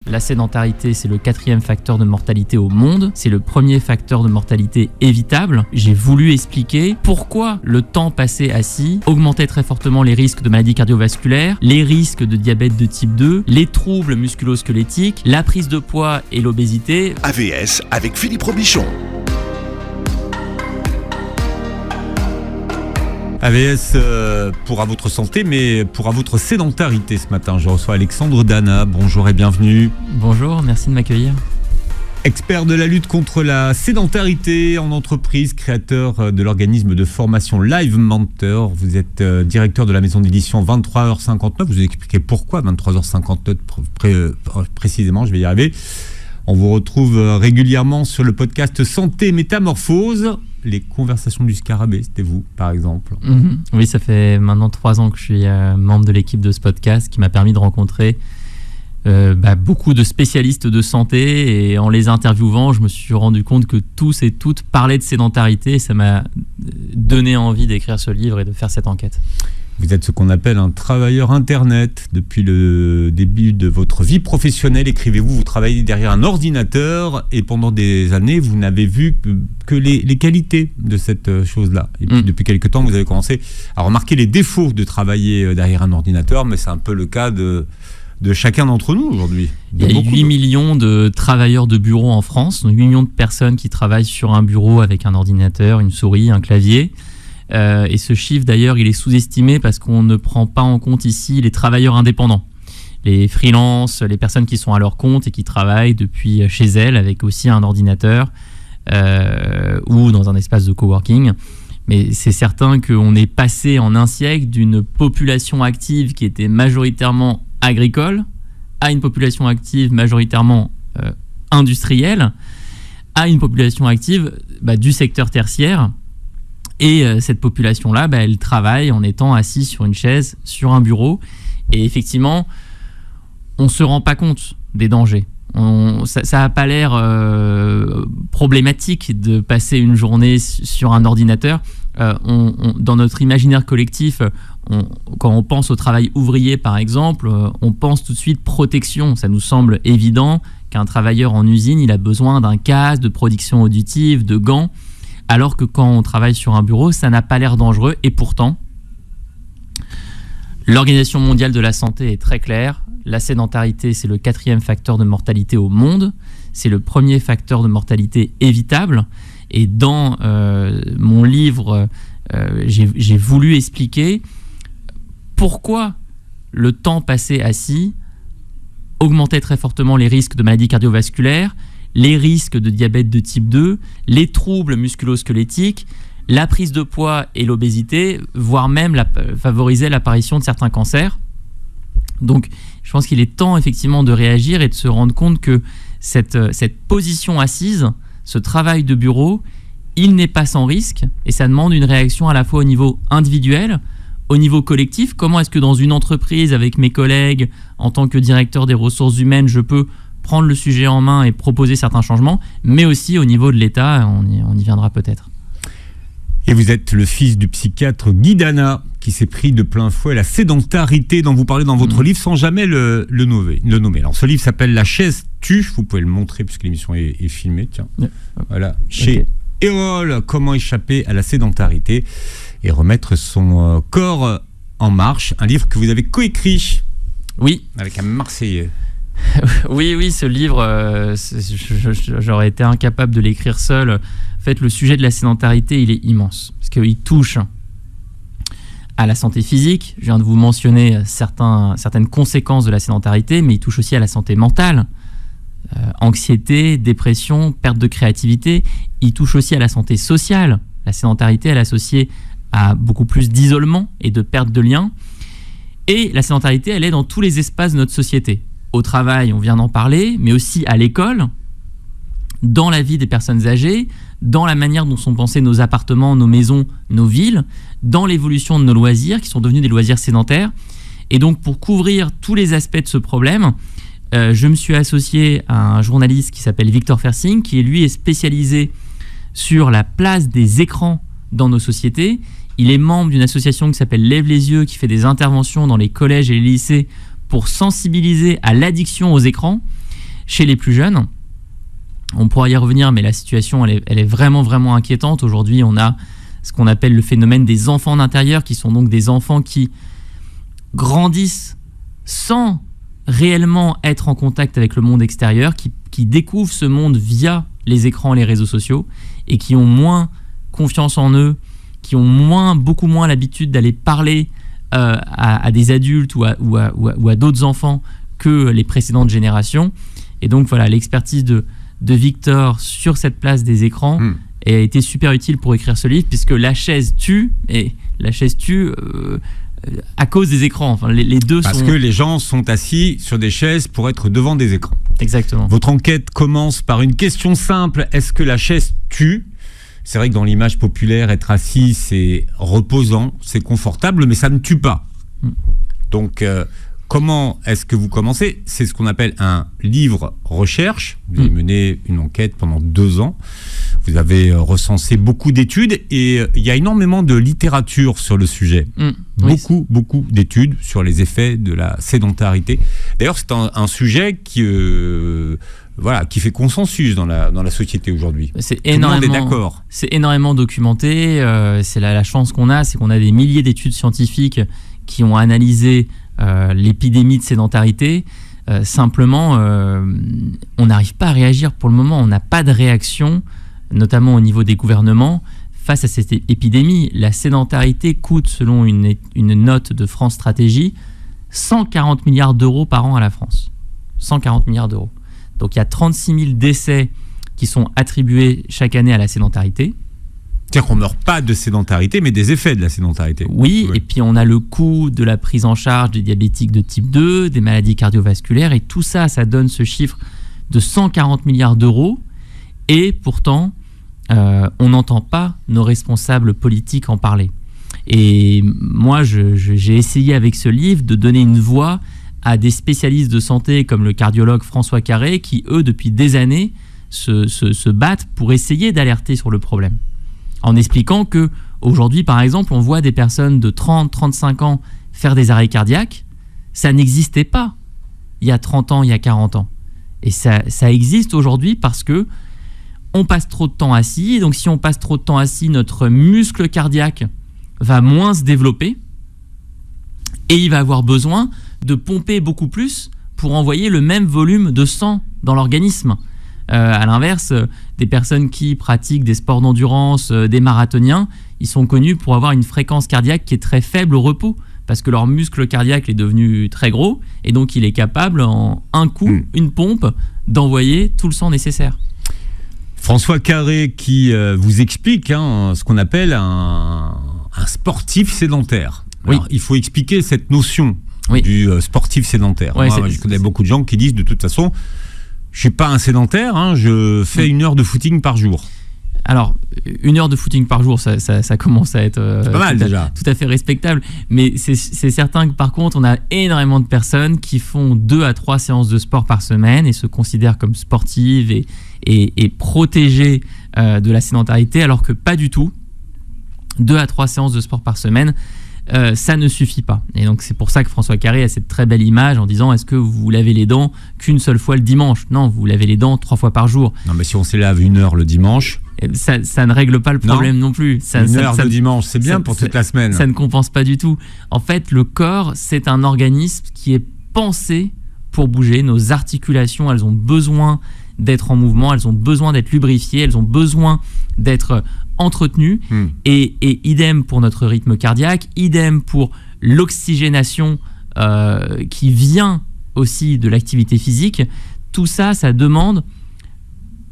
la sédentarité, c'est le 4e facteur de mortalité au monde. C'est le premier facteur de mortalité évitable. J'ai voulu expliquer pourquoi le temps passé assis augmentait très fortement les risques de maladies cardiovasculaires, les risques de diabète de type 2, les troubles musculo-squelettiques, la prise de poids et l'obésité. AVS avec Philippe Robichon. AVS pour à votre santé, mais pour à votre sédentarité ce matin. Je reçois Alexandre Dana. Bonjour et bienvenue. Bonjour, merci de m'accueillir. Expert de la lutte contre la sédentarité en entreprise, créateur de l'organisme de formation Live Mentor. Vous êtes directeur de la maison d'édition 23h59. Vous expliquez pourquoi 23h59 précisément, je vais y arriver. On vous retrouve régulièrement sur le podcast Santé Métamorphose. Les conversations du scarabée, c'était vous, par exemple. Oui, ça fait maintenant 3 ans que je suis membre de l'équipe de ce podcast qui m'a permis de rencontrer beaucoup de spécialistes de santé. Et en les interviewant, je me suis rendu compte que tous et toutes parlaient de sédentarité. Et ça m'a donné envie d'écrire ce livre et de faire cette enquête. Vous êtes ce qu'on appelle un travailleur Internet. Depuis le début de votre vie professionnelle, écrivez-vous, vous travaillez derrière un ordinateur et pendant des années, vous n'avez vu que les qualités de cette chose-là. Et puis depuis quelque temps, vous avez commencé à remarquer les défauts de travailler derrière un ordinateur, mais c'est un peu le cas de chacun d'entre nous aujourd'hui. Il y a 8 millions de travailleurs de bureau en France, donc 8 millions de personnes qui travaillent sur un bureau avec un ordinateur, une souris, un clavier. Et ce chiffre d'ailleurs il est sous-estimé parce qu'on ne prend pas en compte ici les travailleurs indépendants, les freelances, les personnes qui sont à leur compte et qui travaillent depuis chez elles avec aussi un ordinateur ou dans un espace de coworking. Mais c'est certain qu'on est passé en un siècle d'une population active qui était majoritairement agricole à une population active majoritairement industrielle à une population active du secteur tertiaire. Et cette population-là, elle travaille en étant assise sur une chaise, sur un bureau. Et effectivement, on ne se rend pas compte des dangers. Ça n'a pas l'air problématique de passer une journée sur un ordinateur. Dans notre imaginaire collectif, quand on pense au travail ouvrier, par exemple, on pense tout de suite protection. Ça nous semble évident qu'un travailleur en usine, il a besoin d'un casque, de protection auditive, de gants. Alors que quand on travaille sur un bureau, ça n'a pas l'air dangereux. Et pourtant, l'Organisation mondiale de la santé est très claire. La sédentarité, c'est le 4e facteur de mortalité au monde. C'est le premier facteur de mortalité évitable. Et dans mon livre, j'ai voulu expliquer pourquoi le temps passé assis augmentait très fortement les risques de maladies cardiovasculaires, les risques de diabète de type 2, les troubles musculo-squelettiques, la prise de poids et l'obésité, voire même favoriser l'apparition de certains cancers. Donc, je pense qu'il est temps effectivement de réagir et de se rendre compte que cette position assise, ce travail de bureau, il n'est pas sans risque et ça demande une réaction à la fois au niveau individuel, au niveau collectif. Comment est-ce que dans une entreprise, avec mes collègues, en tant que directeur des ressources humaines, je peux prendre le sujet en main et proposer certains changements, mais aussi au niveau de l'État, on y viendra peut-être. Et vous êtes le fils du psychiatre Guy Dana, qui s'est pris de plein fouet la sédentarité dont vous parlez dans votre livre, sans jamais le nommer. Alors, ce livre s'appelle La chaise tue, vous pouvez le montrer puisque l'émission est filmée, tiens. Voilà, chez Erol, comment échapper à la sédentarité et remettre son corps en marche, un livre que vous avez coécrit. Oui. Avec un Marseillais. Oui, ce livre, j'aurais été incapable de l'écrire seul. En fait, le sujet de la sédentarité, il est immense, parce qu'il touche à la santé physique. Je viens de vous mentionner certaines conséquences de la sédentarité, mais il touche aussi à la santé mentale. Anxiété, dépression, perte de créativité. Il touche aussi à la santé sociale. La sédentarité, elle est associée à beaucoup plus d'isolement et de perte de liens. Et la sédentarité, elle est dans tous les espaces de notre société. Au travail, on vient d'en parler, mais aussi à l'école, dans la vie des personnes âgées, dans la manière dont sont pensés nos appartements, nos maisons, nos villes, dans l'évolution de nos loisirs, qui sont devenus des loisirs sédentaires. Et donc, pour couvrir tous les aspects de ce problème, je me suis associé à un journaliste qui s'appelle Victor Fersing, qui lui est spécialisé sur la place des écrans dans nos sociétés. Il est membre d'une association qui s'appelle Lève les yeux, qui fait des interventions dans les collèges et les lycées pour sensibiliser à l'addiction aux écrans. chez les plus jeunes. On pourra y revenir, mais la situation, elle est vraiment, vraiment inquiétante. Aujourd'hui, on a ce qu'on appelle le phénomène des enfants d'intérieur, qui sont donc des enfants qui grandissent sans réellement être en contact avec le monde extérieur, qui découvrent ce monde via les écrans et les réseaux sociaux, et qui ont moins confiance en eux, qui ont beaucoup moins l'habitude d'aller parler à des adultes ou à d'autres enfants que les précédentes générations. Et donc voilà, l'expertise de Victor sur cette place des écrans a été super utile pour écrire ce livre, puisque la chaise tue, à cause des écrans. Enfin, les deux Parce que les gens sont assis sur des chaises pour être devant des écrans. Exactement. Votre enquête commence par une question simple. Est-ce que la chaise tue ? C'est vrai que dans l'image populaire, être assis, c'est reposant, c'est confortable, mais ça ne tue pas. Donc, comment est-ce que vous commencez ? C'est ce qu'on appelle un livre recherche. Vous avez mené une enquête pendant 2 ans. Vous avez recensé beaucoup d'études et il y a énormément de littérature sur le sujet. Beaucoup d'études sur les effets de la sédentarité. D'ailleurs, c'est un sujet qui fait consensus dans la société aujourd'hui. Tout le monde est d'accord. C'est énormément documenté. C'est la chance qu'on a, c'est qu'on a des milliers d'études scientifiques qui ont analysé l'épidémie de sédentarité. Simplement, on n'arrive pas à réagir pour le moment. On n'a pas de réaction, notamment au niveau des gouvernements, face à cette épidémie. La sédentarité coûte, selon une note de France Stratégie, 140 milliards d'euros par an à la France. 140 milliards d'euros. Donc il y a 36 000 décès qui sont attribués chaque année à la sédentarité. C'est-à-dire qu'on ne meurt pas de sédentarité, mais des effets de la sédentarité. Oui, et puis on a le coût de la prise en charge des diabétiques de type 2, des maladies cardiovasculaires, et tout ça, ça donne ce chiffre de 140 milliards d'euros. Et pourtant, on n'entend pas nos responsables politiques en parler. Et moi, j'ai essayé avec ce livre de donner une voix à des spécialistes de santé comme le cardiologue François Carré, qui, eux, depuis des années, se battent pour essayer d'alerter sur le problème. En expliquant que aujourd'hui, par exemple, on voit des personnes de 30-35 ans faire des arrêts cardiaques. Ça n'existait pas il y a 30 ans, il y a 40 ans. Et ça existe aujourd'hui parce que on passe trop de temps assis. Et donc, si on passe trop de temps assis, notre muscle cardiaque va moins se développer et il va avoir besoin de pomper beaucoup plus pour envoyer le même volume de sang dans l'organisme. À l'inverse, des personnes qui pratiquent des sports d'endurance, des marathoniens, ils sont connus pour avoir une fréquence cardiaque qui est très faible au repos, parce que leur muscle cardiaque est devenu très gros, et donc il est capable, en un coup, une pompe, d'envoyer tout le sang nécessaire. François Carré qui vous explique ce qu'on appelle un sportif sédentaire. Alors, il faut expliquer cette notion du sportif sédentaire. Moi, je connais beaucoup de gens qui disent de toute façon, je suis pas un sédentaire, je fais 1 heure de footing par jour. Alors, 1 heure de footing par jour, ça commence à être pas mal, déjà. Tout à fait respectable. Mais c'est certain que par contre, on a énormément de personnes qui font 2 à 3 séances de sport par semaine et se considèrent comme sportives et protégées de la sédentarité, alors que pas du tout. 2 à 3 séances de sport par semaine, ça ne suffit pas. Et donc c'est pour ça que François Carré a cette très belle image en disant: est-ce que vous vous lavez les dents qu'une seule fois le dimanche ? Non, vous lavez les dents 3 fois par jour. Non, mais si on se lave 1 heure le dimanche, ça ne règle pas le problème non plus. 1 heure le dimanche, c'est bien pour toute la semaine. Ça ne compense pas du tout. En fait, le corps, c'est un organisme qui est pensé pour bouger. Nos articulations, elles ont besoin d'être en mouvement, elles ont besoin d'être lubrifiées, elles ont besoin d'être entretenues. Et idem pour notre rythme cardiaque, idem pour l'oxygénation qui vient aussi de l'activité physique. Tout ça, ça demande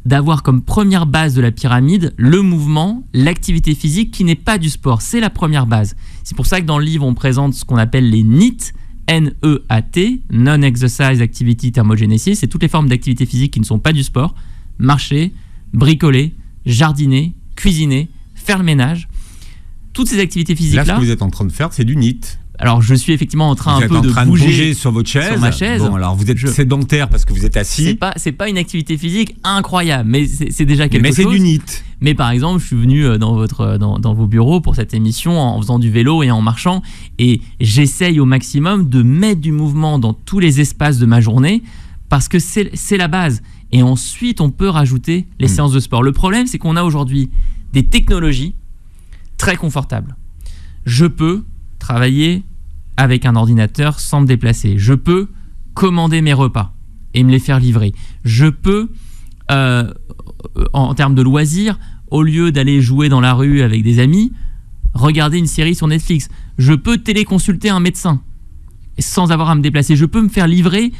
d'avoir comme première base de la pyramide le mouvement, l'activité physique qui n'est pas du sport. C'est la première base. C'est pour ça que dans le livre, on présente ce qu'on appelle les NEAT, N-E-A-T, Non-Exercise Activity Thermogenesis. C'est toutes les formes d'activité physique qui ne sont pas du sport. Marcher, bricoler, jardiner, cuisiner, faire le ménage. Toutes ces activités physiques-là... Là, ce que vous êtes en train de faire, c'est du NEAT. Alors, je suis effectivement en train de bouger sur votre chaise. Sur ma chaise. Bon, alors vous êtes sédentaire parce que vous êtes assis. C'est pas une activité physique incroyable, mais c'est déjà quelque chose. Mais c'est du NEAT. Mais par exemple, je suis venu dans vos bureaux pour cette émission en faisant du vélo et en marchant, et j'essaye au maximum de mettre du mouvement dans tous les espaces de ma journée parce que c'est la base. Et ensuite, on peut rajouter les séances de sport. Le problème, c'est qu'on a aujourd'hui des technologies très confortables. Je peux travailler avec un ordinateur sans me déplacer. Je peux commander mes repas et me les faire livrer. Je peux, en termes de loisirs, au lieu d'aller jouer dans la rue avec des amis, regarder une série sur Netflix. Je peux téléconsulter un médecin sans avoir à me déplacer. Je peux me faire livrer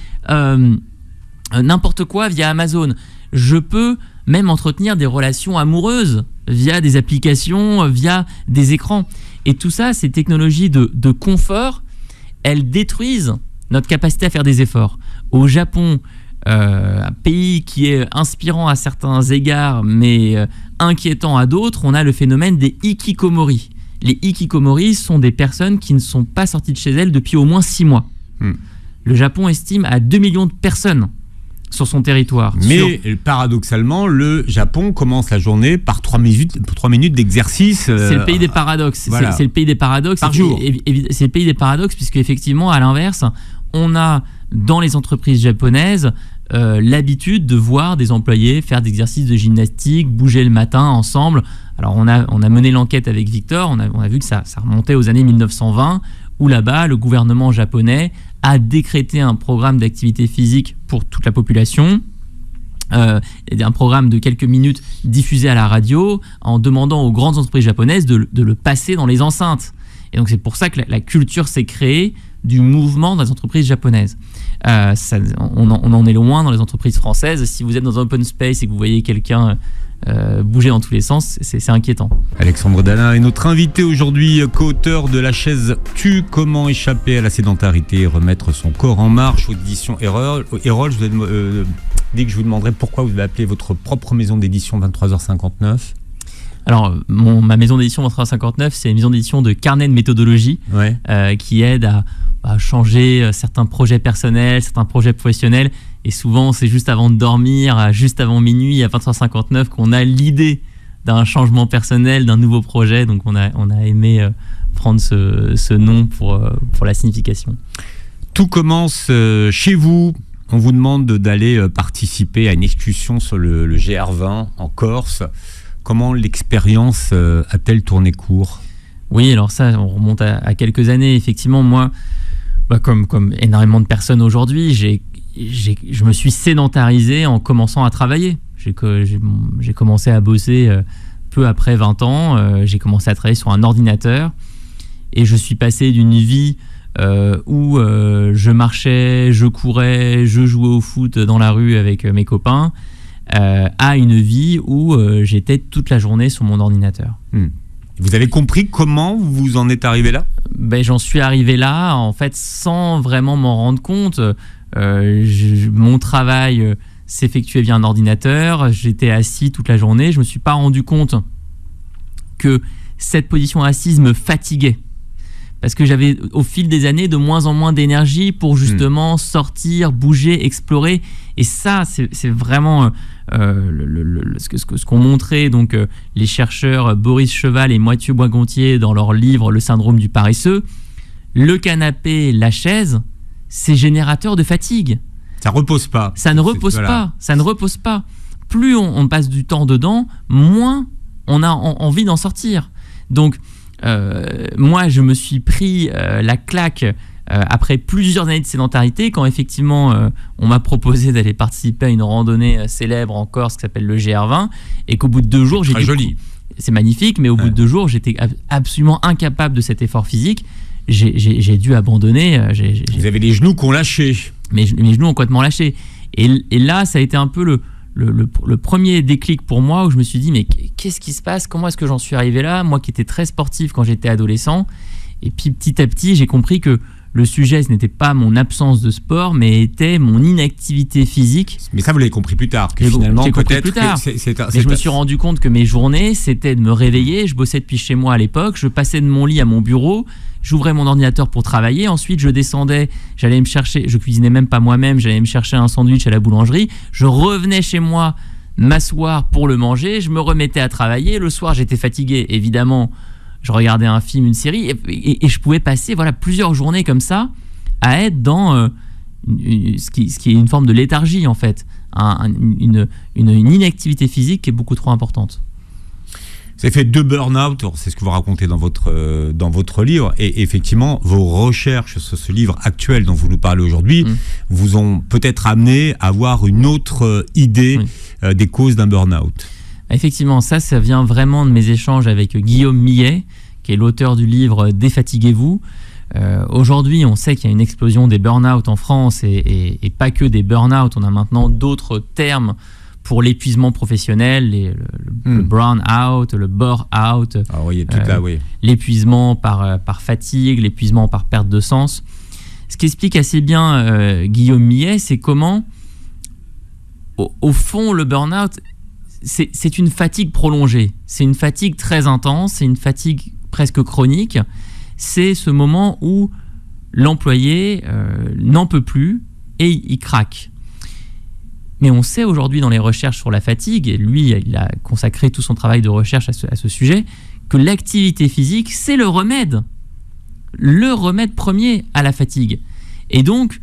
n'importe quoi via Amazon. Je peux même entretenir des relations amoureuses via des applications, via des écrans. Et tout ça, ces technologies de confort, elles détruisent notre capacité à faire des efforts. Au Japon, un pays qui est inspirant à certains égards, mais inquiétant à d'autres, on a le phénomène des hikikomori. Les hikikomori sont des personnes qui ne sont pas sorties de chez elles depuis au moins 6 mois. Le Japon estime à 2 millions de personnes sur son territoire. Mais paradoxalement, le Japon commence la journée par 3 minutes d'exercice. C'est le pays des paradoxes. Voilà. C'est le pays des paradoxes. Par jour. C'est le pays des paradoxes, puisque effectivement, à l'inverse, on a dans les entreprises japonaises l'habitude de voir des employés faire des exercices de gymnastique, bouger le matin ensemble. Alors on a mené l'enquête avec Victor, on a vu que ça remontait aux années 1920, où là-bas, le gouvernement japonais a décrété un programme d'activité physique pour toute la population, un programme de quelques minutes diffusé à la radio, en demandant aux grandes entreprises japonaises de le passer dans les enceintes. Et donc c'est pour ça que la culture s'est créée du mouvement dans les entreprises japonaises. On en est loin dans les entreprises françaises. Si vous êtes dans un open space et que vous voyez quelqu'un bouger dans tous les sens, c'est inquiétant. Alexandre Dalin est notre invité aujourd'hui, co-auteur de La chaise tue, comment échapper à la sédentarité et remettre son corps en marche, aux éditions Erol. Je vous ai dit que je vous demanderais pourquoi vous avez appelé votre propre maison d'édition 23h59. Alors, ma maison d'édition 23h59, c'est une maison d'édition de carnet de méthodologie qui aide à changer certains projets personnels, certains projets professionnels. Et souvent, c'est juste avant de dormir, juste avant minuit, à 23h59, qu'on a l'idée d'un changement personnel, d'un nouveau projet. Donc, on a aimé prendre ce nom pour la signification. Tout commence chez vous. On vous demande d'aller participer à une excursion sur le GR20 en Corse. Comment l'expérience a-t-elle tourné court ? Oui, alors ça, on remonte à quelques années. Effectivement, moi, comme énormément de personnes aujourd'hui, je me suis sédentarisé en commençant à travailler. J'ai commencé à bosser peu après 20 ans. J'ai commencé à travailler sur un ordinateur. Et je suis passé d'une vie où je marchais, je courais, je jouais au foot dans la rue avec mes copains, à une vie où j'étais toute la journée sur mon ordinateur. Vous avez compris comment vous en êtes arrivé là ? J'en suis arrivé là, en fait, sans vraiment m'en rendre compte. Mon travail s'effectuait via un ordinateur, j'étais assis toute la journée, je ne me suis pas rendu compte que cette position assise me fatiguait. Parce que j'avais, au fil des années, de moins en moins d'énergie pour justement sortir, bouger, explorer. Et ça, c'est vraiment ce qu'ont montré donc, les chercheurs Boris Cheval et Mathieu Boisgontier dans leur livre « Le syndrome du paresseux ». Le canapé, la chaise, c'est générateur de fatigue. Ça repose pas. Ça ne repose pas. Ça ne repose pas. Plus on passe du temps dedans, moins on a envie d'en sortir. Donc, moi, je me suis pris la claque après plusieurs années de sédentarité, quand effectivement on m'a proposé d'aller participer à une randonnée célèbre en Corse qui s'appelle le GR20, et qu'au bout de 2 jours, c'est très joli. C'est magnifique, mais au bout de 2 jours, j'étais absolument incapable de cet effort physique. J'ai dû abandonner. Vous avez les genoux qui ont lâché. Mes genoux ont complètement lâché. Et là, ça a été un peu le premier déclic pour moi, où je me suis dit, mais qu'est-ce qui se passe ? Comment est-ce que j'en suis arrivé là ? Moi qui étais très sportif quand j'étais adolescent. Et puis petit à petit, j'ai compris que le sujet, ce n'était pas mon absence de sport, mais était mon inactivité physique. Mais ça, vous l'avez compris plus tard. Que finalement, j'ai compris peut-être plus tard. Mais je me suis rendu compte que mes journées, c'était de me réveiller. Je bossais depuis chez moi à l'époque. Je passais de mon lit à mon bureau. J'ouvrais mon ordinateur pour travailler. Ensuite, je descendais. J'allais me chercher. Je cuisinais même pas moi-même. J'allais me chercher un sandwich à la boulangerie. Je revenais chez moi m'asseoir pour le manger. Je me remettais à travailler. Le soir, j'étais fatigué. Évidemment, je regardais un film, une série. Et je pouvais passer plusieurs journées comme ça à être dans ce qui est une forme de léthargie en fait, une inactivité physique qui est beaucoup trop importante. Vous avez fait 2 burn-out, c'est ce que vous racontez dans votre livre, et effectivement, vos recherches sur ce livre actuel dont vous nous parlez aujourd'hui vous ont peut-être amené à avoir une autre idée des causes d'un burn-out. Effectivement, ça vient vraiment de mes échanges avec Guillaume Millet, qui est l'auteur du livre « Défatiguez-vous ». Aujourd'hui, on sait qu'il y a une explosion des burn-out en France, et pas que des burn-out, on a maintenant d'autres termes pour l'épuisement professionnel, le burn-out, le bore-out, l'épuisement par fatigue, l'épuisement par perte de sens. Ce qui explique assez bien Guillaume Millet, c'est comment, au fond, le burn-out, c'est une fatigue prolongée, c'est une fatigue très intense, c'est une fatigue presque chronique. C'est ce moment où l'employé n'en peut plus et il craque. Mais on sait aujourd'hui dans les recherches sur la fatigue, et lui, il a consacré tout son travail de recherche à ce sujet, que l'activité physique, c'est le remède premier à la fatigue. Et donc,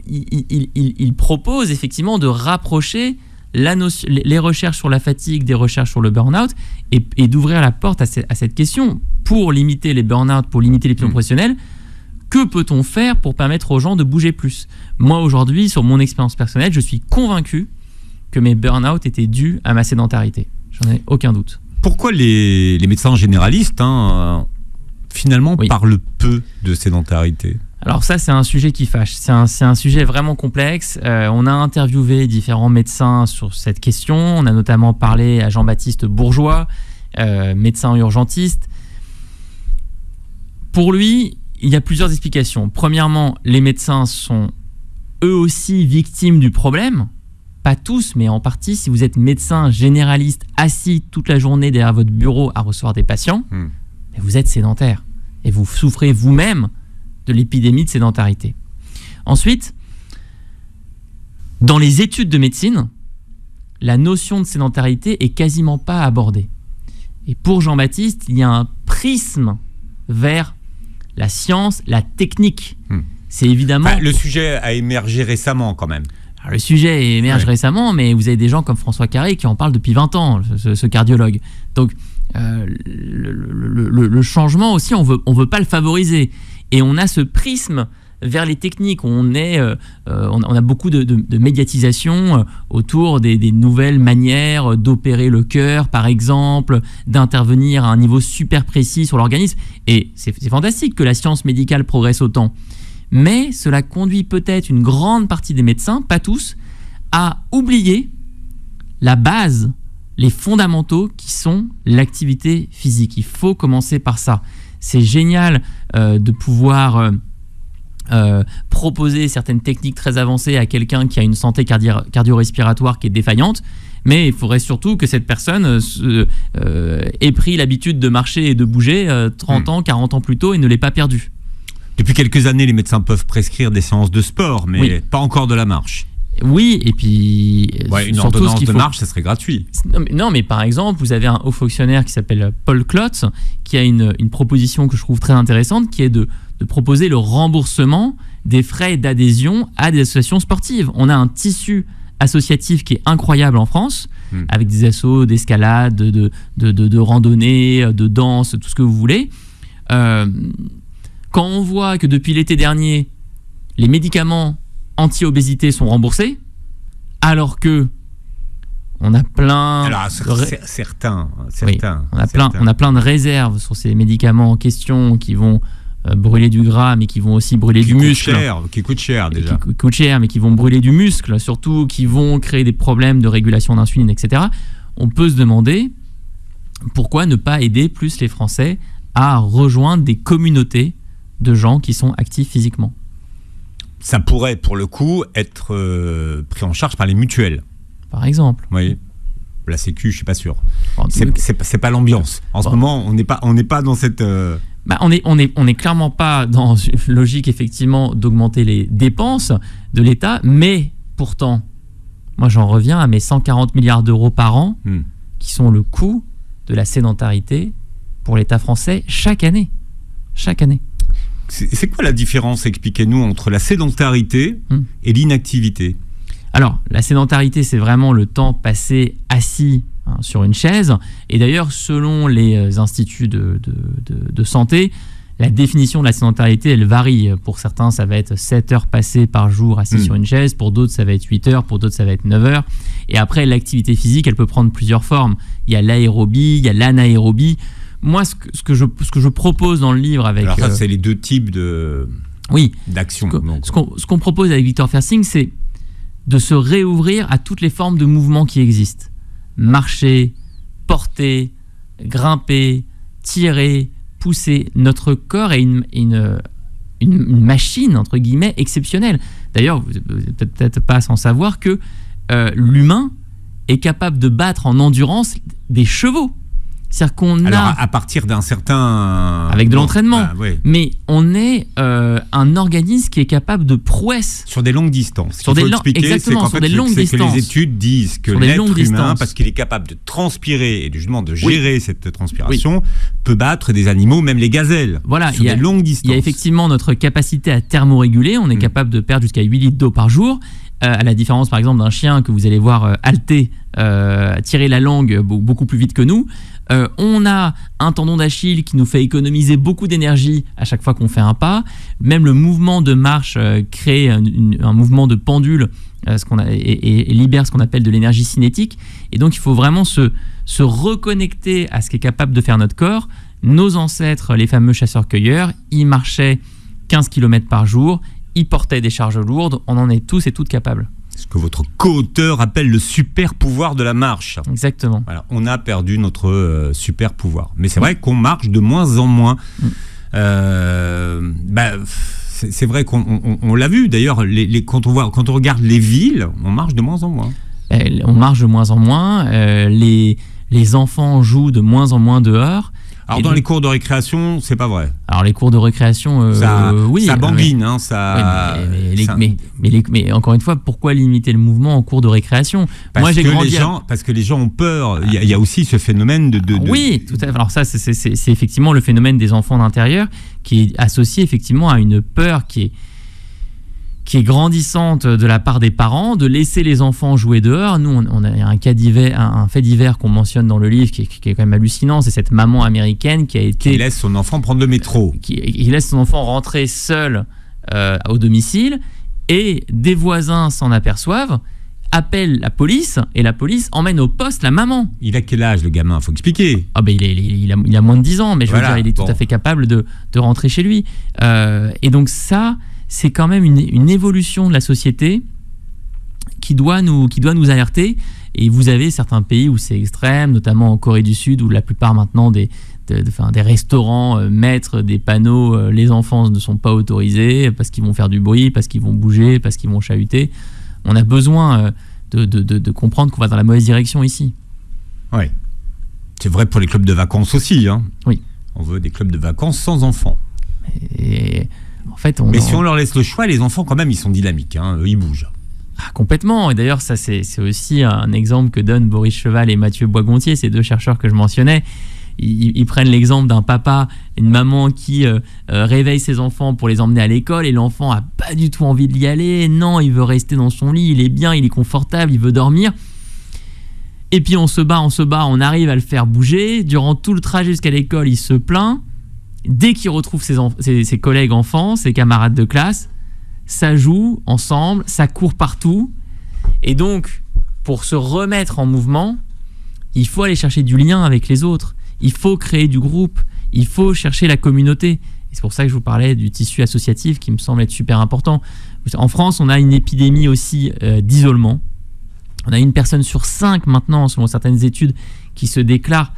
il propose effectivement de rapprocher les recherches sur la fatigue des recherches sur le burn-out et d'ouvrir la porte à cette question. Pour limiter les burn-out, pour limiter l'épuisement professionnel, que peut-on faire pour permettre aux gens de bouger plus ? Moi, aujourd'hui, sur mon expérience personnelle, je suis convaincu que mes burn-out étaient dus à ma sédentarité. J'en ai aucun doute. Pourquoi les médecins généralistes, finalement, parlent peu de sédentarité ? Alors ça, c'est un sujet qui fâche. C'est un sujet vraiment complexe. On a interviewé différents médecins sur cette question. On a notamment parlé à Jean-Baptiste Bourgeois, médecin urgentiste. Pour lui, il y a plusieurs explications. Premièrement, les médecins sont eux aussi victimes du problème. Pas tous, mais en partie. Si vous êtes médecin généraliste assis toute la journée derrière votre bureau à recevoir des patients, vous êtes sédentaire. Et vous souffrez vous-même de l'épidémie de sédentarité. Ensuite, dans les études de médecine, la notion de sédentarité est quasiment pas abordée. Et pour Jean-Baptiste, il y a un prisme vers la science, la technique. C'est évidemment... le sujet a émergé récemment quand même. Alors, le sujet émerge récemment, mais vous avez des gens comme François Carré qui en parlent depuis 20 ans, ce cardiologue. Donc, le changement aussi, on veut pas le favoriser. Et on a ce prisme vers les techniques. On a beaucoup de médiatisation autour des nouvelles manières d'opérer le cœur, par exemple, d'intervenir à un niveau super précis sur l'organisme. Et c'est fantastique que la science médicale progresse autant. Mais cela conduit peut-être une grande partie des médecins, pas tous, à oublier la base, les fondamentaux qui sont l'activité physique. Il faut commencer par ça. C'est génial de pouvoir proposer certaines techniques très avancées à quelqu'un qui a une santé cardio-respiratoire qui est défaillante, mais il faudrait surtout que cette personne ait pris l'habitude de marcher et de bouger 30 ans, 40 ans plus tôt et ne l'ait pas perdu. Depuis quelques années, les médecins peuvent prescrire des séances de sport, mais pas encore de la marche. Oui, et puis... une ordonnance de marche, ça serait gratuit. Non, mais par exemple, vous avez un haut fonctionnaire qui s'appelle Paul Klotz, qui a une proposition que je trouve très intéressante, qui est de proposer le remboursement des frais d'adhésion à des associations sportives. On a un tissu associatif qui est incroyable en France, avec des assos d'escalade, de randonnée, de danse, tout ce que vous voulez. Quand on voit que depuis l'été dernier, les médicaments anti-obésité sont remboursés, alors que on a plein... Alors, certains. On a plein de réserves sur ces médicaments en question qui vont brûler du gras, mais qui vont aussi brûler du muscle. Qui coûtent cher déjà. Qui coûtent cher, mais qui vont brûler du muscle, surtout qui vont créer des problèmes de régulation d'insuline, etc. On peut se demander pourquoi ne pas aider plus les Français à rejoindre des communautés de gens qui sont actifs physiquement. Ça pourrait, pour le coup, être pris en charge par les mutuelles. Par exemple. Oui. La Sécu, je suis pas sûr. C'est pas l'ambiance. En ce moment, on n'est pas dans cette... On est clairement pas dans une logique, effectivement, d'augmenter les dépenses de l'État, mais pourtant, moi j'en reviens à mes 140 milliards d'euros par an, qui sont le coût de la sédentarité pour l'État français chaque année. Chaque année. C'est quoi la différence, expliquez-nous, entre la sédentarité et l'inactivité? Alors, la sédentarité, c'est vraiment le temps passé assis sur une chaise. Et d'ailleurs, selon les instituts de santé, la définition de la sédentarité, elle varie. Pour certains, ça va être 7 heures passées par jour assis sur une chaise. Pour d'autres, ça va être 8 heures. Pour d'autres, ça va être 9 heures. Et après, l'activité physique, elle peut prendre plusieurs formes. Il y a l'aérobie, il y a l'anaérobie. Moi, ce que je propose dans le livre avec... Alors ça, c'est les deux types d'action. Ce qu'on propose avec Viktor Fersing, c'est de se réouvrir à toutes les formes de mouvements qui existent. Marcher, porter, grimper, tirer, pousser. Notre corps est une machine, entre guillemets, exceptionnelle. D'ailleurs, vous n'êtes peut-être pas sans savoir que l'humain est capable de battre en endurance des chevaux. C'est-à-dire qu'on à partir d'un certain... Avec de l'entraînement. Mais on est un organisme qui est capable de prouesse. Sur des longues distances. Exactement, sur des longues distances. Que les études disent que l'être humain, parce qu'il est capable de transpirer et justement de gérer cette transpiration, peut battre des animaux, même les gazelles, sur des longues distances. Il y a effectivement notre capacité à thermoréguler. On est capable de perdre jusqu'à 8 litres d'eau par jour. À la différence, par exemple, d'un chien que vous allez voir halter, tirer la langue beaucoup plus vite que nous. On a un tendon d'Achille qui nous fait économiser beaucoup d'énergie à chaque fois qu'on fait un pas. Même le mouvement de marche crée un mouvement de pendule et libère ce qu'on appelle de l'énergie cinétique. Et donc, il faut vraiment se reconnecter à ce qu'est capable de faire notre corps. Nos ancêtres, les fameux chasseurs-cueilleurs, ils marchaient 15 km par jour, ils portaient des charges lourdes. On en est tous et toutes capables. Ce que votre co-auteur appelle le super pouvoir de la marche. Exactement. Voilà, on a perdu notre super pouvoir. Mais c'est vrai qu'on marche de moins en moins. C'est vrai qu'on l'a vu. D'ailleurs, quand on regarde les villes, on marche de moins en moins. On marche de moins en moins. Les enfants jouent de moins en moins dehors. Alors dans les cours de récréation, c'est pas vrai. Alors les cours de récréation, ça bambine, mais encore une fois, pourquoi limiter le mouvement en cours de récréation? Parce que les gens ont peur. Il y a aussi ce phénomène de... Oui, tout à fait. Alors ça, c'est effectivement le phénomène des enfants d'intérieur qui est associé effectivement à une peur qui est grandissante de la part des parents, de laisser les enfants jouer dehors. Nous, on a un fait divers qu'on mentionne dans le livre qui est quand même hallucinant. C'est cette maman américaine qui laisse son enfant prendre le métro. Qui laisse son enfant rentrer seul au domicile, et des voisins s'en aperçoivent, appellent la police, et la police emmène au poste la maman. Il a quel âge, le gamin? Faut expliquer. Il a moins de 10 ans, mais je veux dire, il est tout à fait capable de rentrer chez lui. Et donc ça... c'est quand même une évolution de la société qui doit nous alerter. Et vous avez certains pays où c'est extrême, notamment en Corée du Sud, où la plupart maintenant des restaurants mettent des panneaux, les enfants ne sont pas autorisés parce qu'ils vont faire du bruit, parce qu'ils vont bouger, parce qu'ils vont chahuter. On a besoin de comprendre qu'on va dans la mauvaise direction ici. Oui. C'est vrai pour les clubs de vacances aussi. Hein. Oui. On veut des clubs de vacances sans enfants. Mais si on leur laisse le choix, les enfants, quand même, ils sont dynamiques, ils bougent. Complètement. Et d'ailleurs, ça, c'est aussi un exemple que donnent Boris Cheval et Mathieu Boisgontier, ces deux chercheurs que je mentionnais. Ils prennent l'exemple d'un papa, une maman qui réveille ses enfants pour les emmener à l'école, et l'enfant n'a pas du tout envie d'y aller. Non, il veut rester dans son lit, il est bien, il est confortable, il veut dormir. Et puis on se bat, on arrive à le faire bouger. Durant tout le trajet jusqu'à l'école, il se plaint. Dès qu'il retrouve ses collègues enfants, ses camarades de classe, ça joue ensemble, ça court partout. Et donc, pour se remettre en mouvement, il faut aller chercher du lien avec les autres. Il faut créer du groupe. Il faut chercher la communauté. Et c'est pour ça que je vous parlais du tissu associatif qui me semble être super important. En France, on a une épidémie aussi d'isolement. On a 1 personne sur 5 maintenant, selon certaines études, qui se déclare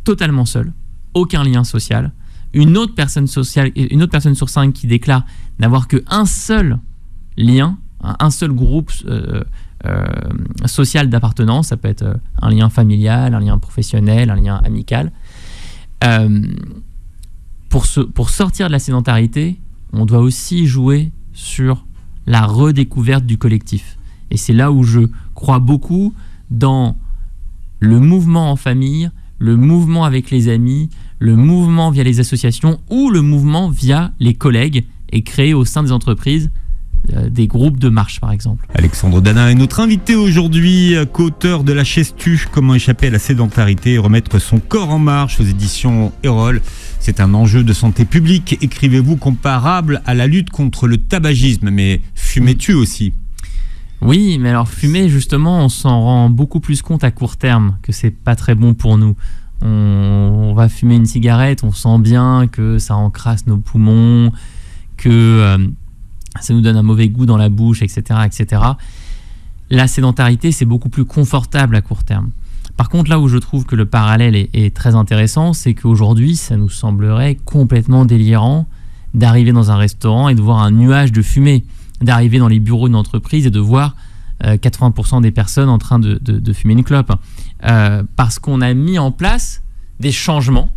totalement seule. Aucun lien social. Une autre personne sur 5 qui déclare n'avoir qu'un seul lien, un seul groupe social d'appartenance. Ça peut être un lien familial, un lien professionnel, un lien amical. Pour sortir de la sédentarité, on doit aussi jouer sur la redécouverte du collectif. Et c'est là où je crois beaucoup dans le mouvement en famille, le mouvement avec les amis, le mouvement via les associations ou le mouvement via les collègues et créer au sein des entreprises des groupes de marche par exemple. Alexandre Danin est notre invité aujourd'hui, co-auteur de La Chaise Tue, comment échapper à la sédentarité et remettre son corps en marche aux éditions Erol. C'est un enjeu de santé publique, écrivez-vous, comparable à la lutte contre le tabagisme, mais fumer tue aussi. Oui, mais alors fumer justement, on s'en rend beaucoup plus compte à court terme que c'est pas très bon pour nous. On va fumer une cigarette, on sent bien que ça encrasse nos poumons, que ça nous donne un mauvais goût dans la bouche, etc., etc. La sédentarité, c'est beaucoup plus confortable à court terme. Par contre, là où je trouve que le parallèle est très intéressant, c'est qu'aujourd'hui, ça nous semblerait complètement délirant d'arriver dans un restaurant et de voir un nuage de fumée, d'arriver dans les bureaux d'une entreprise et de voir 80% des personnes en train de fumer une clope. Parce qu'on a mis en place des changements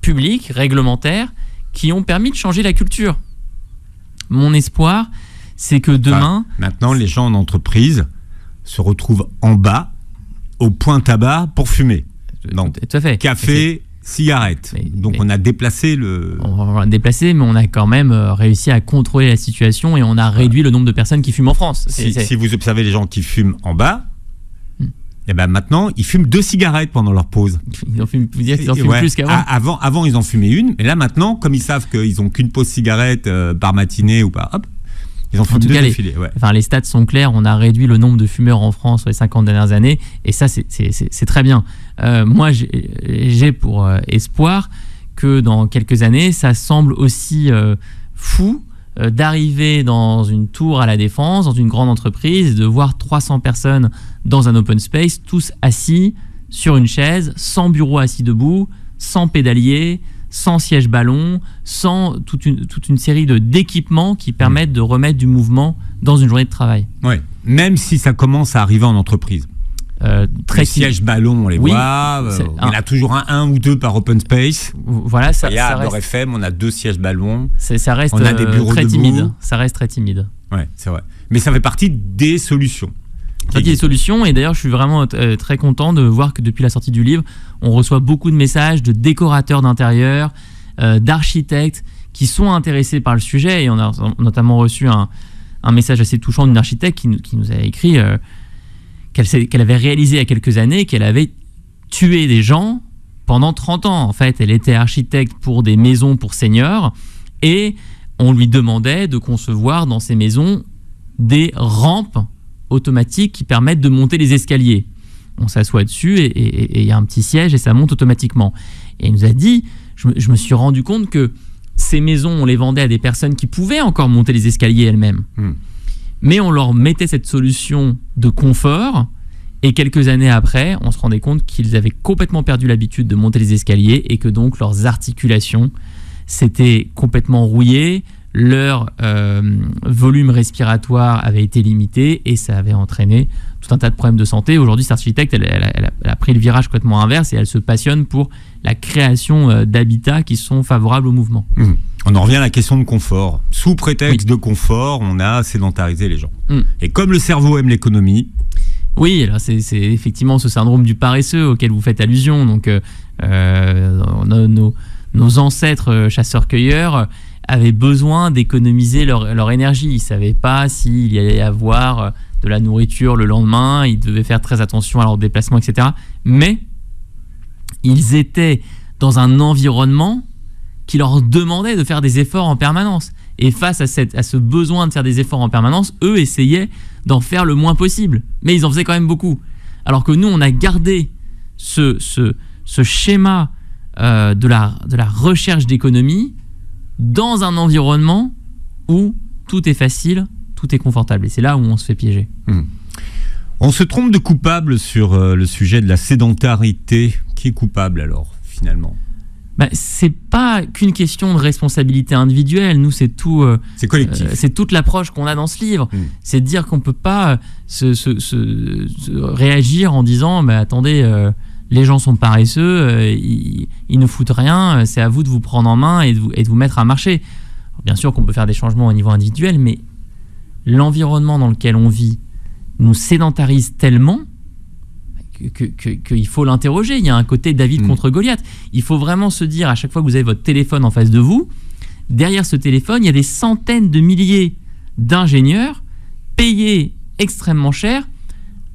publics, réglementaires, qui ont permis de changer la culture. Mon espoir, c'est que demain... Maintenant, les gens en entreprise se retrouvent en bas, au point tabac, pour fumer. Donc, tout à fait. Café, cigarette. Donc, on a déplacé le... On a déplacé, mais on a quand même réussi à contrôler la situation et on a réduit le nombre de personnes qui fument en France. Si vous observez les gens qui fument en bas, et ben maintenant, ils fument 2 cigarettes pendant leur pause. Ils en fument plus qu'avant. Avant, ils en fumaient une. Mais là, maintenant, comme ils savent qu'ils n'ont qu'une pause cigarette par matinée ou pas, hop, ils en fument 2 d'affilée. Les stats sont clairs. On a réduit le nombre de fumeurs en France sur les 50 dernières années. Et ça, c'est très bien. Moi, j'ai pour espoir que dans quelques années, ça semble aussi fou d'arriver dans une tour à la Défense, dans une grande entreprise, de voir 300 personnes dans un open space, tous assis sur une chaise, sans bureau assis debout, sans pédalier, sans siège ballon, sans toute une série d'équipements qui permettent de remettre du mouvement dans une journée de travail. Ouais. Même si ça commence à arriver en entreprise. Les sièges ballons, on les voit. Il y en a toujours un ou deux par open space. Voilà, ça reste. FM, on a 2 sièges ballons. Ça reste on a des bureaux très debout. timide. Ça reste très timide. Ouais, c'est vrai. Mais ça fait partie des solutions. Des solutions, et d'ailleurs je suis vraiment très content de voir que depuis la sortie du livre, on reçoit beaucoup de messages de décorateurs d'intérieur, d'architectes qui sont intéressés par le sujet, et on a notamment reçu un message assez touchant d'une architecte qui nous a écrit qu'elle avait réalisé il y a quelques années qu'elle avait tué des gens pendant 30 ans. En fait, elle était architecte pour des maisons pour seniors, et on lui demandait de concevoir dans ces maisons des rampes automatiques qui permettent de monter les escaliers. On s'assoit dessus et il y a un petit siège et ça monte automatiquement. Et il nous a dit, je me suis rendu compte que ces maisons, on les vendait à des personnes qui pouvaient encore monter les escaliers elles-mêmes. Mais on leur mettait cette solution de confort, et quelques années après, on se rendait compte qu'ils avaient complètement perdu l'habitude de monter les escaliers et que donc leurs articulations s'étaient complètement rouillées, leur volume respiratoire avait été limité et ça avait entraîné tout un tas de problèmes de santé. Aujourd'hui, cette architecte, elle a pris le virage complètement inverse et elle se passionne pour la création d'habitats qui sont favorables au mouvement. On en revient à la question de confort. Sous prétexte de confort, on a sédentarisé les gens. Et comme le cerveau aime l'économie... Oui, alors c'est effectivement ce syndrome du paresseux auquel vous faites allusion. Donc, nos ancêtres chasseurs-cueilleurs avaient besoin d'économiser leur énergie. Ils ne savaient pas s'il y allait avoir de la nourriture le lendemain, ils devaient faire très attention à leur déplacement, etc. Mais ils étaient dans un environnement qui leur demandait de faire des efforts en permanence. Et face à ce besoin de faire des efforts en permanence, eux essayaient d'en faire le moins possible. Mais ils en faisaient quand même beaucoup. Alors que nous, on a gardé ce schéma de la recherche d'économie dans un environnement où tout est facile, tout est confortable. Et c'est là où on se fait piéger. On se trompe de coupable sur le sujet de la sédentarité. Qui est coupable alors, finalement ? C'est pas qu'une question de responsabilité individuelle. Nous, c'est tout. C'est collectif. C'est toute l'approche qu'on a dans ce livre. C'est de dire qu'on peut pas se réagir en disant attendez, les gens sont paresseux, ils ne foutent rien, c'est à vous de vous prendre en main et de vous mettre à marcher. Alors, bien sûr qu'on peut faire des changements au niveau individuel, mais l'environnement dans lequel on vit nous sédentarise tellement qu'il faut l'interroger. Il y a un côté David contre Goliath. Il faut vraiment se dire, à chaque fois que vous avez votre téléphone en face de vous, derrière ce téléphone, il y a des centaines de milliers d'ingénieurs payés extrêmement cher,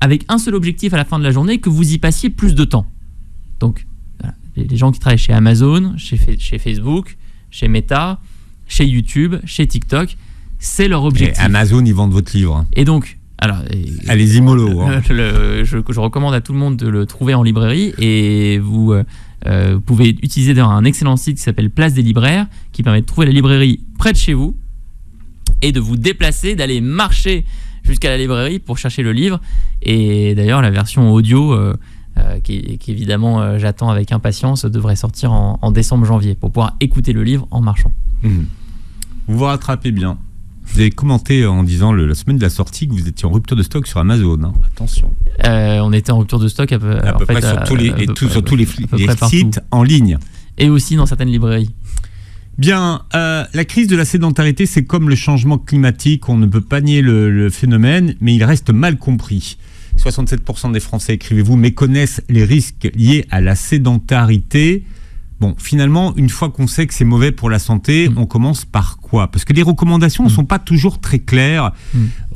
avec un seul objectif à la fin de la journée, que vous y passiez plus de temps. Donc, voilà, les gens qui travaillent chez Amazon, chez Facebook, chez Meta, chez YouTube, chez TikTok, c'est leur objectif. Et Amazon, ils vendent votre livre. Et donc, alors, allez-y mollo. Je recommande à tout le monde de le trouver en librairie, et vous pouvez utiliser d'ailleurs un excellent site qui s'appelle Place des libraires, qui permet de trouver la librairie près de chez vous et de vous déplacer, d'aller marcher jusqu'à la librairie pour chercher le livre. Et d'ailleurs, la version audio, qui évidemment j'attends avec impatience, devrait sortir en décembre-janvier pour pouvoir écouter le livre en marchant. Vous vous rattrapez bien. Vous avez commenté en disant la semaine de la sortie que vous étiez en rupture de stock sur Amazon. Hein. Attention. On était en rupture de stock à peu près sur tous les sites en ligne. Et aussi dans certaines librairies. Bien, la crise de la sédentarité, c'est comme le changement climatique. On ne peut pas nier le phénomène, mais il reste mal compris. 67% des Français, écrivez-vous, méconnaissent les risques liés à la sédentarité. Bon, finalement, une fois qu'on sait que c'est mauvais pour la santé, on commence par quoi? Parce que les recommandations ne sont pas toujours très claires.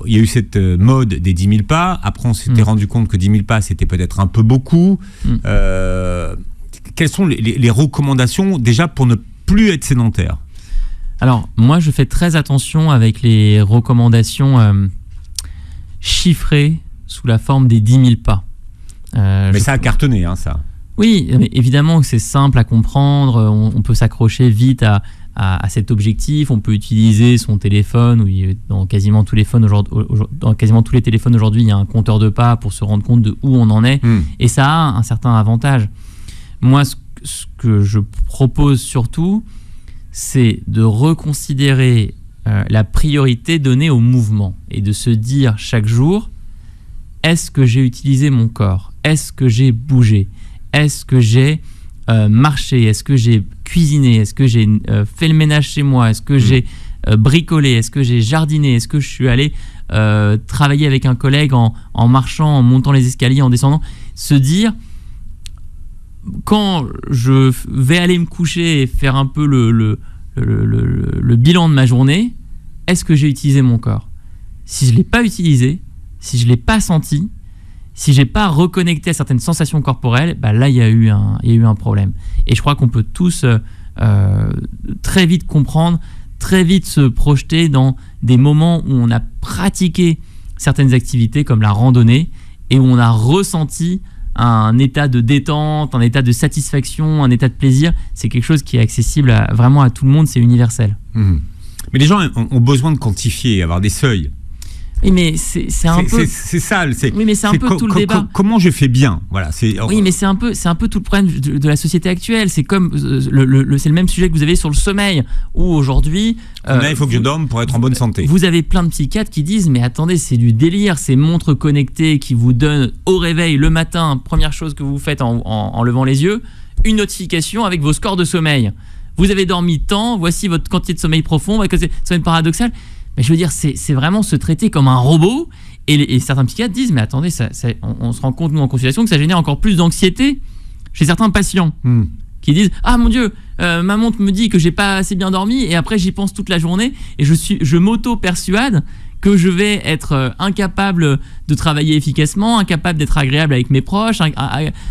Il y a eu cette mode des 10 000 pas. Après, on s'était rendu compte que 10 000 pas, c'était peut-être un peu beaucoup. Quelles sont les recommandations, déjà, pour ne plus être sédentaire? Alors, moi, je fais très attention avec les recommandations chiffrées sous la forme des 10 000 pas. Mais ça a cartonné, hein, ça. Oui, mais évidemment que c'est simple à comprendre, on peut s'accrocher vite à cet objectif, on peut utiliser son téléphone, dans quasiment tous les téléphones aujourd'hui, il y a un compteur de pas pour se rendre compte de où on en est, et ça a un certain avantage. Moi, ce que je propose surtout, c'est de reconsidérer la priorité donnée au mouvement, et de se dire chaque jour, est-ce que j'ai utilisé mon corps? Est-ce que j'ai bougé? Est-ce que j'ai marché? Est-ce que j'ai cuisiné? Est-ce que j'ai fait le ménage chez moi? Est-ce que j'ai bricolé? Est-ce que j'ai jardiné? Est-ce que je suis allé travailler avec un collègue en marchant, en montant les escaliers, en descendant? Se dire, quand je vais aller me coucher et faire un peu le bilan de ma journée, est-ce que j'ai utilisé mon corps? Si je ne l'ai pas utilisé, si je ne l'ai pas senti, si j'ai pas reconnecté à certaines sensations corporelles, là il y a eu un problème. Et je crois qu'on peut tous très vite comprendre, très vite se projeter dans des moments où on a pratiqué certaines activités comme la randonnée et où on a ressenti un état de détente, un état de satisfaction, un état de plaisir. C'est quelque chose qui est accessible vraiment à tout le monde, c'est universel. Mais les gens ont besoin de quantifier, avoir des seuils. Oui, mais c'est un peu. C'est ça. Oui, mais c'est un peu tout le débat. Comment je fais bien, voilà. Oui, mais c'est un peu tout le problème de la société actuelle. C'est comme c'est le même sujet que vous avez sur le sommeil, où aujourd'hui. Il faut que je dorme pour être en bonne santé. Vous avez plein de psychiatres qui disent, mais attendez, c'est du délire, ces montres connectées qui vous donnent au réveil le matin, première chose que vous faites en levant les yeux, une notification avec vos scores de sommeil. Vous avez dormi tant, voici votre quantité de sommeil profond. C'est paradoxal. Mais je veux dire, c'est vraiment se traiter comme un robot. Et certains psychiatres disent, mais attendez, on se rend compte, nous, en consultation, que ça génère encore plus d'anxiété chez certains patients qui disent, ah mon Dieu, ma montre me dit que j'ai pas assez bien dormi, et après j'y pense toute la journée, et je m'auto-persuade que je vais être incapable de travailler efficacement, incapable d'être agréable avec mes proches,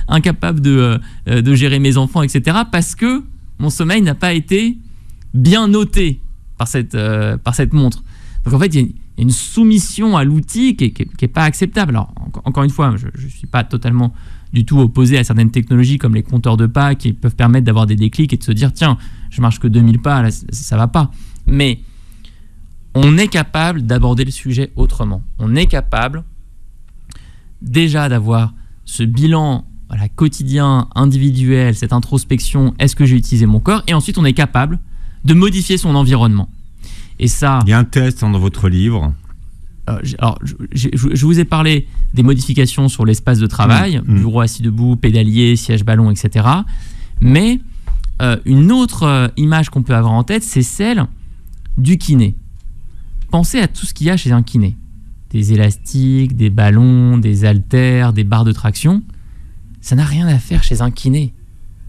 incapable de gérer mes enfants, etc. parce que mon sommeil n'a pas été bien noté par cette montre. Donc en fait, il y a une soumission à l'outil qui est pas acceptable. Alors encore une fois, je suis pas totalement du tout opposé à certaines technologies comme les compteurs de pas qui peuvent permettre d'avoir des déclics et de se dire tiens, je marche que 2000 pas, là, ça va pas. Mais on est capable d'aborder le sujet autrement. On est capable déjà d'avoir ce bilan quotidien, individuel, cette introspection, est-ce que j'ai utilisé mon corps? Et ensuite, on est capable de modifier son environnement. Et ça, il y a un test dans votre livre. Alors, je vous ai parlé des modifications sur l'espace de travail, bureau assis debout, pédalier, siège ballon, etc. Mais une autre image qu'on peut avoir en tête, c'est celle du kiné. Pensez à tout ce qu'il y a chez un kiné. Des élastiques, des ballons, des haltères, des barres de traction. ça n'a rien à faire chez un kiné.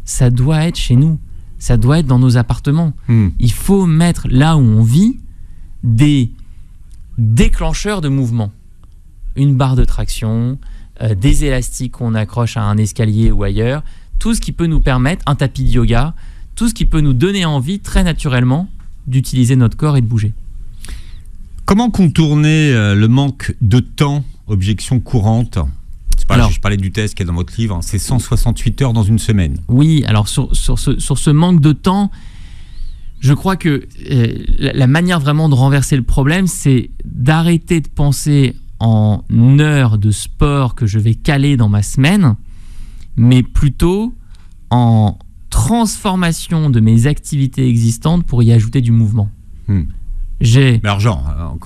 Ça doit être chez nous. Ça doit être dans nos appartements. Il faut mettre là où on vit des déclencheurs de mouvement. Une barre de traction, des élastiques qu'on accroche à un escalier ou ailleurs, tout ce qui peut nous permettre, un tapis de yoga, tout ce qui peut nous donner envie très naturellement d'utiliser notre corps et de bouger. Comment contourner le manque de temps? Objection courante. Alors, je parlais du test qui est dans votre livre, c'est 168 heures dans une semaine. Oui, alors sur ce manque de temps, je crois que la manière vraiment de renverser le problème, c'est d'arrêter de penser en heures de sport que je vais caler dans ma semaine, mais plutôt en transformation de mes activités existantes pour y ajouter du mouvement. Mais alors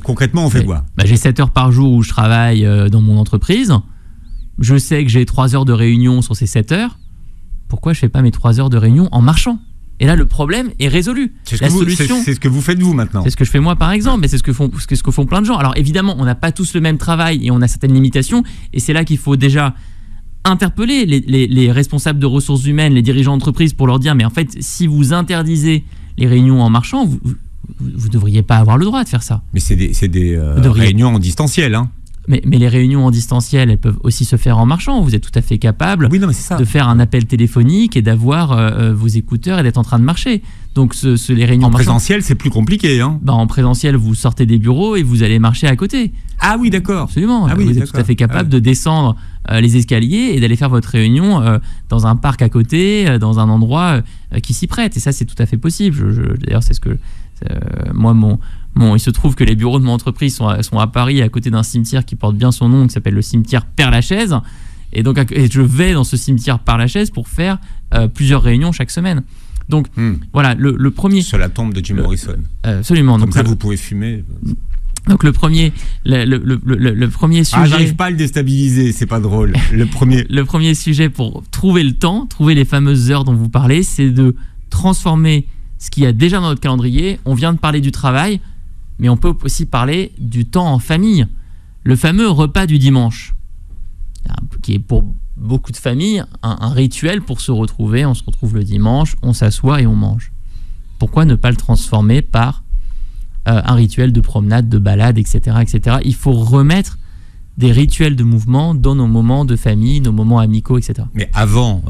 concrètement on fait quoi? J'ai 7 heures par jour où je travaille dans mon entreprise. Je sais que j'ai 3 heures de réunion sur ces 7 heures. Pourquoi je ne fais pas mes 3 heures de réunion en marchant? Et là, le problème est résolu. C'est ce que vous faites vous maintenant. C'est ce que je fais moi par exemple, mais c'est ce que font plein de gens. Alors évidemment, on n'a pas tous le même travail et on a certaines limitations. Et c'est là qu'il faut déjà interpeller les responsables de ressources humaines, les dirigeants d'entreprise pour leur dire, mais en fait, si vous interdisez les réunions en marchant, vous ne devriez pas avoir le droit de faire ça. Mais c'est des réunions en distanciel, hein. Mais les réunions en distanciel, elles peuvent aussi se faire en marchant. Vous êtes tout à fait capable de faire un appel téléphonique et d'avoir vos écouteurs et d'être en train de marcher. Donc les réunions en présentiel, c'est plus compliqué, hein. En présentiel, vous sortez des bureaux et vous allez marcher à côté. Ah oui, d'accord. Absolument. Vous êtes tout à fait capable de descendre les escaliers et d'aller faire votre réunion dans un parc à côté, dans un endroit qui s'y prête. Et ça, c'est tout à fait possible. D'ailleurs, c'est ce que moi, il se trouve que les bureaux de mon entreprise sont à Paris, à côté d'un cimetière qui porte bien son nom, qui s'appelle le cimetière Père-Lachaise. Et donc, je vais dans ce cimetière Père-Lachaise pour faire plusieurs réunions chaque semaine. Donc, voilà, le premier... Sur la tombe de Jim Morrison. Absolument. Comme donc, ça, vous pouvez fumer. Donc, le premier sujet... Ah, j'arrive pas à le déstabiliser, c'est pas drôle. Le premier sujet pour trouver le temps, trouver les fameuses heures dont vous parlez, c'est de transformer ce qu'il y a déjà dans notre calendrier. On vient de parler du travail, mais on peut aussi parler du temps en famille. Le fameux repas du dimanche, qui est pour beaucoup de familles un rituel pour se retrouver. On se retrouve le dimanche, on s'assoit et on mange. Pourquoi ne pas le transformer par un rituel de promenade, de balade, etc., etc. Il faut remettre des rituels de mouvement dans nos moments de famille, nos moments amicaux, etc. Mais avant,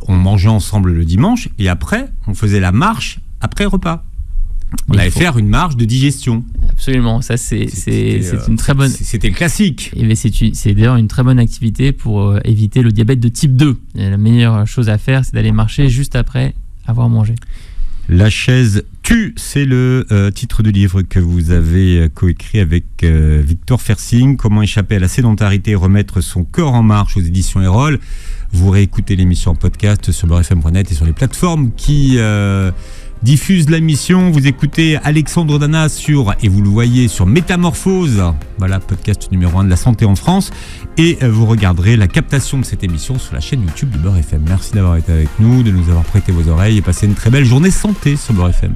on mangeait ensemble le dimanche et après, on faisait la marche après repas. On allait faire une marche de digestion. Absolument, ça c'est une très bonne... C'était le classique. Et c'est d'ailleurs une très bonne activité pour éviter le diabète de type 2. Et la meilleure chose à faire, c'est d'aller marcher juste après avoir mangé. La chaise tue, c'est le titre du livre que vous avez coécrit avec Victor Fersing. Comment échapper à la sédentarité et remettre son corps en marche aux éditions Erol. Vous réécoutez l'émission en podcast sur beurrefm.net et sur les plateformes qui diffusent l'émission. Vous écoutez Alexandre Dana et vous le voyez sur Métamorphose, voilà, podcast numéro 1 de la santé en France. Et vous regarderez la captation de cette émission sur la chaîne YouTube de Beurre FM. Merci d'avoir été avec nous, de nous avoir prêté vos oreilles et passez une très belle journée santé sur Beurre FM.